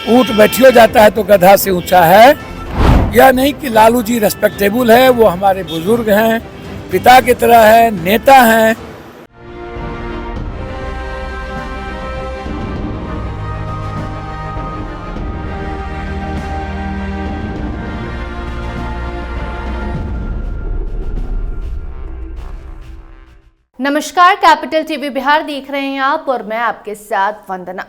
ऊंट बैठियो जाता है तो गधा से ऊंचा है। यह नहीं कि लालू जी रेस्पेक्टेबल है, वो हमारे बुजुर्ग हैं, पिता की तरह है, नेता हैं। नमस्कार, कैपिटल टीवी बिहार देख रहे हैं आप और मैं आपके साथ वंदना।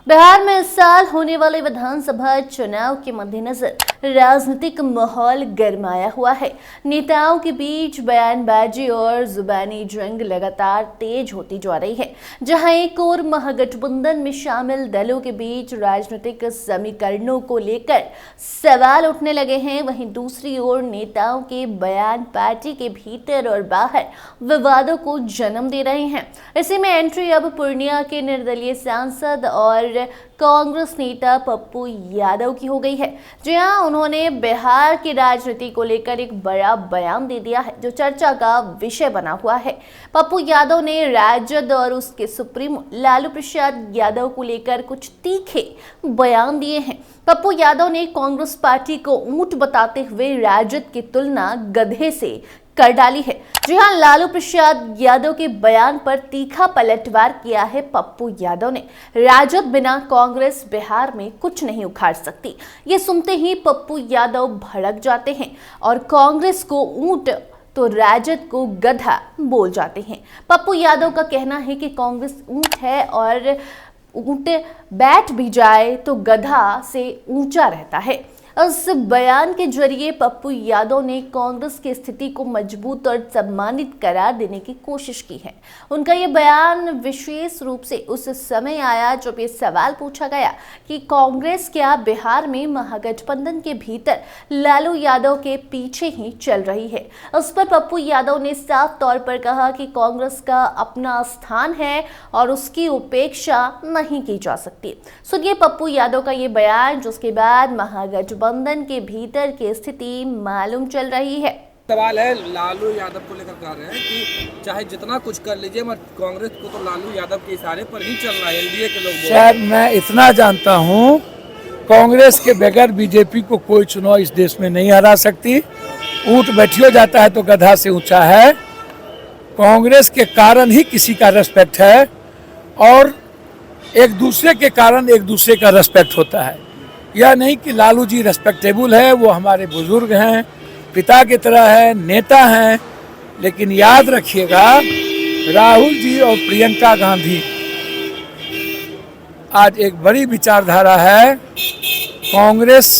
बिहार में इस साल होने वाले विधानसभा चुनाव के मद्देनजर राजनीतिक माहौल गरमाया हुआ है। नेताओं के बीच बयानबाजी और जुबानी जंग लगातार तेज होती जा रही है। जहां एक और महागठबंधन में शामिल दलों के बीच राजनीतिक समीकरणों को लेकर सवाल उठने लगे हैं, वहीं दूसरी ओर नेताओं के बयान पार्टी के भीतर और बाहर विवादों को जन्म दे रहे हैं। इसी में एंट्री अब पूर्णिया के निर्दलीय सांसद और कांग्रेस नेता पप्पू यादव की हो गई है। जी हां, उन्होंने बिहार की राजनीति को लेकर एक बड़ा बयान दे दिया है जो चर्चा का विषय बना हुआ है। पप्पू यादव ने राजद और उसके सुप्रीमो लालू प्रसाद यादव को लेकर कुछ तीखे बयान दिए हैं। पप्पू यादव ने कांग्रेस पार्टी को ऊंट बताते हुए राजद की तुलना गधे से कर डाली है। जी हां, लालू प्रसाद यादव के बयान पर तीखा पलटवार किया है पप्पू यादव ने। राजद बिना कांग्रेस बिहार में कुछ नहीं उखाड़ सकती। ये सुनते ही पप्पू यादव भड़क जाते हैं और कांग्रेस को ऊंट तो राजद को गधा बोल जाते हैं। पप्पू यादव का कहना है कि कांग्रेस ऊंट है और ऊंट बैठ भी जाए तो गधा से ऊंचा रहता है। इस बयान के जरिए पप्पू यादव ने कांग्रेस की स्थिति को मजबूत और सम्मानित करार देने की कोशिश की है। उनका ये बयान विशेष रूप से उस समय आया जब ये सवाल पूछा गया कि कांग्रेस क्या बिहार में महागठबंधन के भीतर लालू यादव के पीछे ही चल रही है। उस पर पप्पू यादव ने साफ तौर पर कहा कि कांग्रेस का अपना स्थान है और उसकी उपेक्षा नहीं की जा सकती। सुनिए पप्पू यादव का ये बयान, जिसके बाद महागठबंधन के भीतर की स्थिति मालूम चल रही है। सवाल है, लालू यादव को लेकर कह रहे हैं कि चाहे जितना कुछ कर लीजिए मगर कांग्रेस को तो लालू यादव के इशारे पर ही चल रहा है। एनडीए के लोग शायद मैं इतना जानता हूं, कांग्रेस के बगैर बीजेपी को कोई चुनाव इस देश में नहीं हरा सकती। ऊंट बैठियो जाता है तो गधा से ऊंचा है। कांग्रेस के कारण ही किसी का रेस्पेक्ट है और एक दूसरे के कारण एक दूसरे का रेस्पेक्ट होता है। यह नहीं कि लालू जी रेस्पेक्टेबल है, वो हमारे बुजुर्ग हैं, पिता की तरह है, नेता हैं। लेकिन याद रखिएगा, राहुल जी और प्रियंका गांधी आज एक बड़ी विचारधारा है। कांग्रेस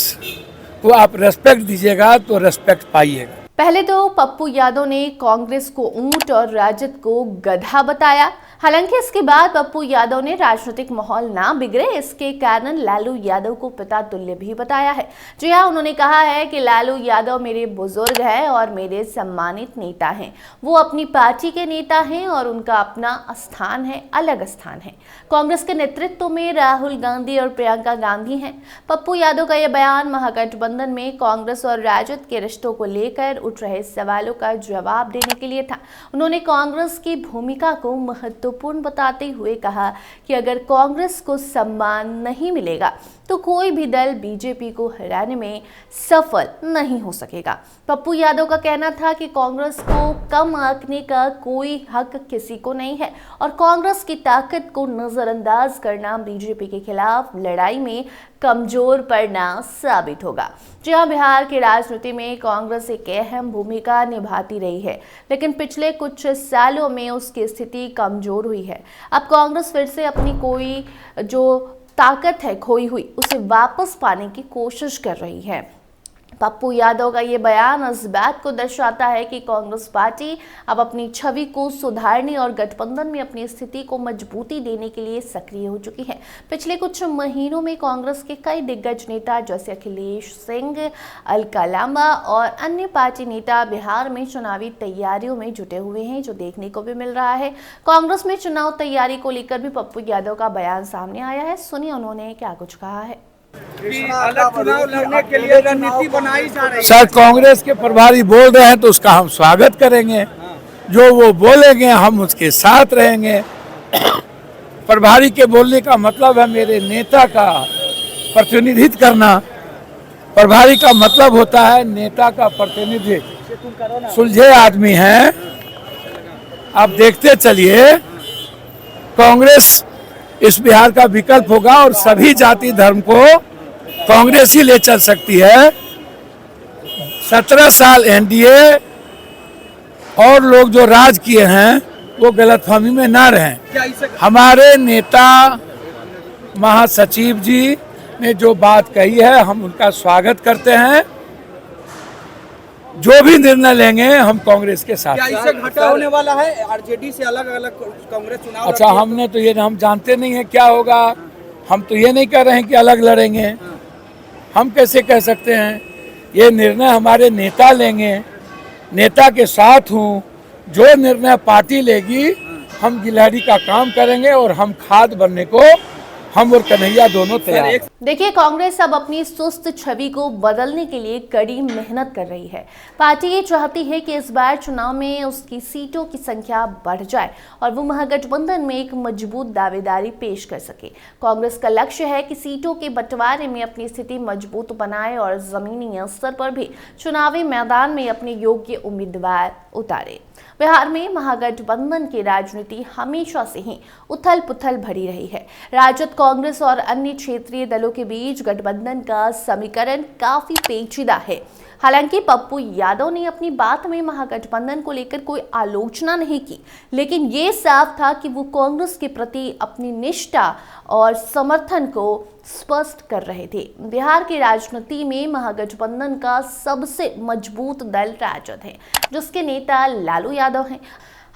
को आप रेस्पेक्ट दीजिएगा तो रेस्पेक्ट पाइएगा। पहले तो पप्पू यादव ने कांग्रेस को ऊंट और राजद को गधा बताया। हालांकि इसके बाद पप्पू यादव ने राजनीतिक माहौल ना बिगड़े इसके कारण लालू यादव को पिता तुल्य भी बताया है। जी हां, उन्होंने कहा है कि लालू यादव मेरे बुजुर्ग हैं और मेरे सम्मानित नेता हैं। वो अपनी पार्टी के नेता हैं और उनका अपना स्थान है, अलग स्थान है। कांग्रेस के नेतृत्व में राहुल गांधी और प्रियंका गांधी हैं। पप्पू यादव का यह बयान महागठबंधन में कांग्रेस और राजद के रिश्तों को लेकर उठ रहे सवालों का जवाब देने के लिए था। उन्होंने कांग्रेस की भूमिका को महत्वपूर्ण बताते हुए कहा कि अगर कांग्रेस को सम्मान नहीं मिलेगा तो कोई भी दल बीजेपी को हराने में सफल नहीं हो सकेगा। पप्पू यादव का कहना था कि कांग्रेस को कम आंकने का कोई हक किसी को नहीं है और कांग्रेस की ताकत को नजरअंदाज करना बीजेपी के खिलाफ लड़ाई में कमजोर पड़ना साबित होगा। जी हां, बिहार की राजनीति में कांग्रेस एक अहम भूमिका निभाती रही है, लेकिन पिछले कुछ सालों में उसकी स्थिति कमजोर हुई है। अब कांग्रेस फिर से अपनी कोई जो ताकत है खोई हुई उसे वापस पाने की कोशिश कर रही है। पप्पू यादव का ये बयान इस बात को दर्शाता है कि कांग्रेस पार्टी अब अपनी छवि को सुधारने और गठबंधन में अपनी स्थिति को मजबूती देने के लिए सक्रिय हो चुकी है। पिछले कुछ महीनों में कांग्रेस के कई दिग्गज नेता जैसे अखिलेश सिंह, अलका लांबा और अन्य पार्टी नेता बिहार में चुनावी तैयारियों में जुटे हुए हैं, जो देखने को भी मिल रहा है। कांग्रेस में चुनाव तैयारी को लेकर भी पप्पू यादव का बयान सामने आया है। सुनिए उन्होंने क्या कुछ कहा है। अलग चुनाव लड़ने के लिए रणनीति बनाई जा रही है। सर, कांग्रेस के प्रभारी बोल रहे हैं तो उसका हम स्वागत करेंगे। जो वो बोलेंगे हम उसके साथ रहेंगे। प्रभारी के बोलने का मतलब है मेरे नेता का प्रतिनिधित्व करना। प्रभारी का मतलब होता है नेता का प्रतिनिधि। सुलझे आदमी हैं। आप देखते चलिए, कांग्रेस इस बिहार का विकल्प होगा और सभी जाति धर्म को कांग्रेस ही ले चल सकती है। 17 साल एनडीए और लोग जो राज किए हैं वो गलतफहमी में ना रहें। हमारे नेता महासचिव जी ने जो बात कही है हम उनका स्वागत करते हैं। जो भी निर्णय लेंगे हम कांग्रेस के साथ। क्या इससे घाटा होने वाला है? आरजेडी से अलग अलग कांग्रेस चुनाव अच्छा, हमने तो ये हम जानते नहीं है क्या होगा। हम तो ये नहीं कह रहे हैं कि अलग लड़ेंगे। हम कैसे कह सकते हैं? ये निर्णय हमारे नेता लेंगे। नेता के साथ हूँ। जो निर्णय पार्टी लेगी हम गिलहरी का काम करेंगे और हम खाद बनने को हम और कन्हैया दोनों तैयार हैं। देखिए, कांग्रेस अब अपनी सुस्त छवि को बदलने के लिए कड़ी मेहनत कर रही है। पार्टी ये चाहती है कि इस बार चुनाव में उसकी सीटों की संख्या बढ़ जाए और वो महागठबंधन में एक मजबूत दावेदारी पेश कर सके। कांग्रेस का लक्ष्य है कि सीटों के बंटवारे में अपनी स्थिति मजबूत बनाए और जमीनी स्तर पर भी चुनावी मैदान में अपने योग्य उम्मीदवार उतारे। बिहार में महागठबंधन की राजनीति हमेशा से ही उथल पुथल भरी रही है। राजद, कांग्रेस और अन्य क्षेत्रीय दलों के बीच गठबंधन का समीकरण काफी पेचीदा है। हालांकि पप्पू यादव ने अपनी बात में महागठबंधन को लेकर कोई आलोचना नहीं की, लेकिन ये साफ था कि वो कांग्रेस के प्रति अपनी निष्ठा और समर्थन को स्पष्ट कर रहे थे। बिहार की राजनीति में महागठबंधन का सबसे मजबूत दल राजद है, जिसके नेता लालू यादव हैं।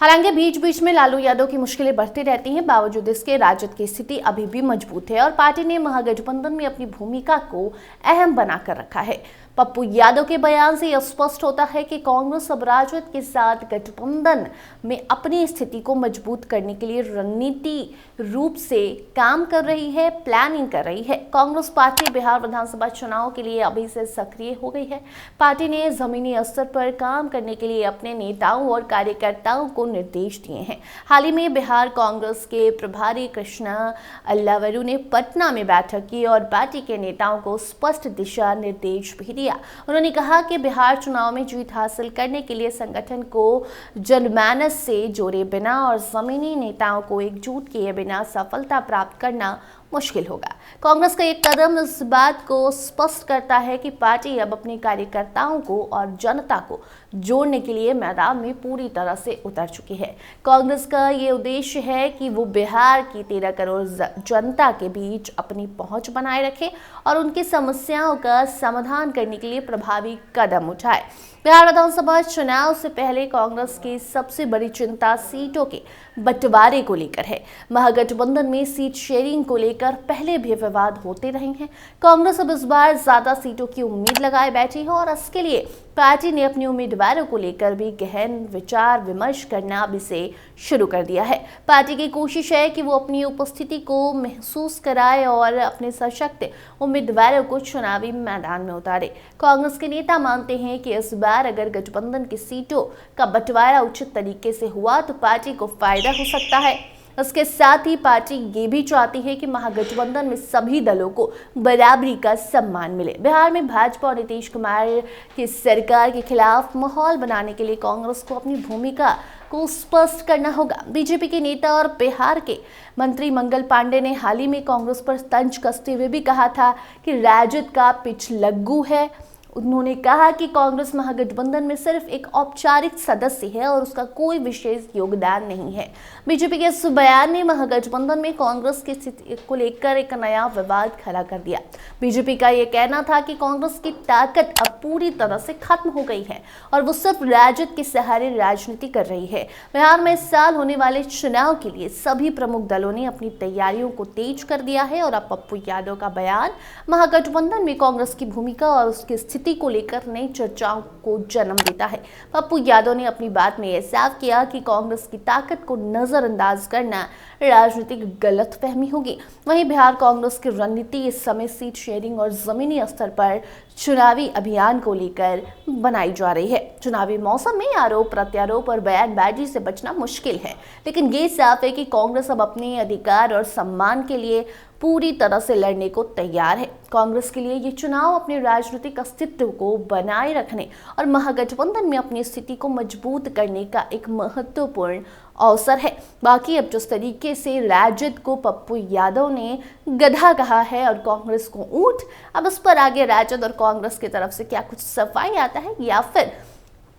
हालांकि बीच बीच में लालू यादव की मुश्किलें बढ़ती रहती हैं, बावजूद इसके राजद की स्थिति अभी भी मजबूत है और पार्टी ने महागठबंधन में अपनी भूमिका को अहम बनाकर रखा है। पप्पू यादव के बयान से यह स्पष्ट होता है कि कांग्रेस अब राजद के साथ गठबंधन में अपनी स्थिति को मजबूत करने के लिए रणनीति रूप से काम कर रही है, प्लानिंग कर रही है। कांग्रेस पार्टी बिहार विधानसभा चुनाव के लिए अभी से सक्रिय हो गई है। पार्टी ने जमीनी स्तर पर काम करने के लिए अपने नेताओं और कार्यकर्ताओं को निर्देश दिए हैं। हाल ही में बिहार कांग्रेस के प्रभारी कृष्णा अल्लावरू ने पटना में बैठक की और पार्टी के नेताओं को स्पष्ट दिशा निर्देश भी दिया। उन्होंने कहा कि बिहार चुनाव में जीत हासिल करने के लिए संगठन को जनमानस से जोड़े बिना और जमीनी नेताओं को एकजुट किए बिना सफलता प्राप्त करना मुश्किल होगा। कांग्रेस का एक कदम इस बात को स्पष्ट करता है कि पार्टी अब अपने कार्यकर्ताओं को और जनता को जोड़ने के लिए मैदान में पूरी तरह से उतर चुकी है। कांग्रेस का ये उद्देश्य है कि वो बिहार की 13 करोड़ जनता के बीच अपनी पहुंच बनाए रखे और उनकी समस्याओं का समाधान करने के लिए प्रभावी कदम उठाए। बिहार विधानसभा चुनाव से पहले कांग्रेस की सबसे बड़ी चिंता सीटों के बंटवारे को लेकर है। महागठबंधन में सीट शेयरिंग को लेकर पहले भी विवाद होते रहे हैं। कांग्रेस अब इस बार ज्यादा सीटों की उम्मीद लगाए बैठी है और इसके लिए पार्टी ने अपने उम्मीदवारों को लेकर भी गहन विचार विमर्श करना अभी से शुरू कर दिया है। पार्टी की कोशिश है कि वो अपनी उपस्थिति को महसूस कराए और अपने सशक्त उम्मीदवारों को चुनावी मैदान में उतारे। कांग्रेस के नेता मानते हैं कि इस बार अगर गठबंधन की सीटों का बंटवारा उचित तरीके से हुआ तो पार्टी को फायदा हो सकता है। इसके साथ ही पार्टी ये भी चाहती है कि महागठबंधन में सभी दलों को बराबरी का सम्मान मिले। बिहार में भाजपा और नीतीश कुमार की सरकार के खिलाफ माहौल बनाने के लिए कांग्रेस को अपनी भूमिका को स्पष्ट करना होगा। बीजेपी के नेता और बिहार के मंत्री मंगल पांडे ने हाल ही में कांग्रेस पर तंज कसते हुए भी कहा था कि राजद का पिच लग्गू है। उन्होंने कहा कि कांग्रेस महागठबंधन में सिर्फ एक औपचारिक सदस्य है और उसका कोई विशेष योगदान नहीं है। बीजेपी के इस बयान ने महागठबंधन में कांग्रेस की स्थिति को लेकर एक नया विवाद खड़ा कर दिया। बीजेपी का यह कहना था कि कांग्रेस की ताकत अब पूरी तरह से खत्म हो गई है और वो सिर्फ राजद के सहारे राजनीति कर रही है। बिहार में इस साल होने वाले चुनाव के लिए सभी प्रमुख दलों ने अपनी तैयारियों को तेज कर दिया है और अब पप्पू यादव का बयान महागठबंधन में कांग्रेस की भूमिका और उसकी स्थिति को लेकर नई चर्चाओं को जन्म देता है। पप्पू यादव ने अपनी बात में यह साफ किया कि कांग्रेस की ताकत को नजरअंदाज करना राजनीतिक गलतफहमी होगी। वहीं बिहार कांग्रेस की रणनीति इस समय सीट शेयरिंग और जमीनी स्तर पर चुनावी अभियान को लेकर बनाई जा रही है। चुनावी मौसम में आरोप प्रत्यारोप और बयानबाजी से बचना मुश्किल है, लेकिन ये साफ है कि कांग्रेस अब अपने अधिकार और सम्मान के लिए पूरी तरह से लड़ने को तैयार है। कांग्रेस के लिए ये चुनाव अपने राजनीतिक अस्तित्व को बनाए रखने और महागठबंधन में अपनी स्थिति को मजबूत करने का एक महत्वपूर्ण अवसर है। बाकी अब जिस तरीके से राजद को पप्पू यादव ने गधा कहा है और कांग्रेस को ऊंट, अब इस पर आगे राजद और कांग्रेस की तरफ से क्या कुछ सफाई आता है या फिर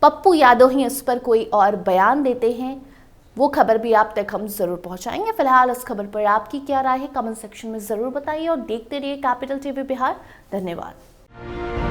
पप्पू यादव ही इस पर कोई और बयान देते हैं, वो खबर भी आप तक हम जरूर पहुंचाएंगे। फिलहाल इस खबर पर आपकी क्या राय है, कमेंट सेक्शन में जरूर बताइए और देखते रहिए कैपिटल टीवी बिहार। धन्यवाद।